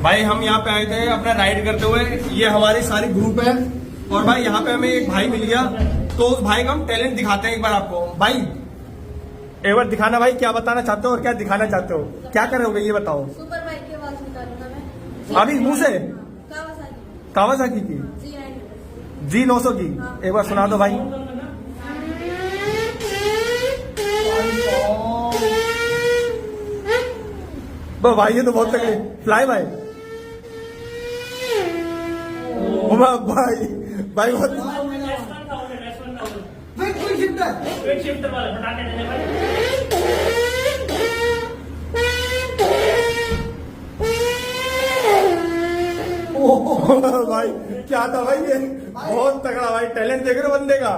भाई हम यहाँ पे आए थे अपना राइड करते हुए, ये हमारी सारी ग्रुप है और भाई यहाँ पे हमें एक भाई मिल गया, तो उस भाई का हम टैलेंट दिखाते हैं एक बार आपको। भाई एक बार दिखाना भाई, क्या बताना चाहते हो और क्या दिखाना चाहते हो, क्या करोगे ये बताओ। सुपर बाइक की आवाज निकालूंगा मैं अभी मुंह से कावासाकी की G900 की एक बार सुना दो भाई। भाई ये तो बहुत तगड़े फ्लाई भाई। भाई भाई बहुत भाई क्या था भाई, ये बहुत तगड़ा भाई टैलेंट देख रहे हो बंदे का।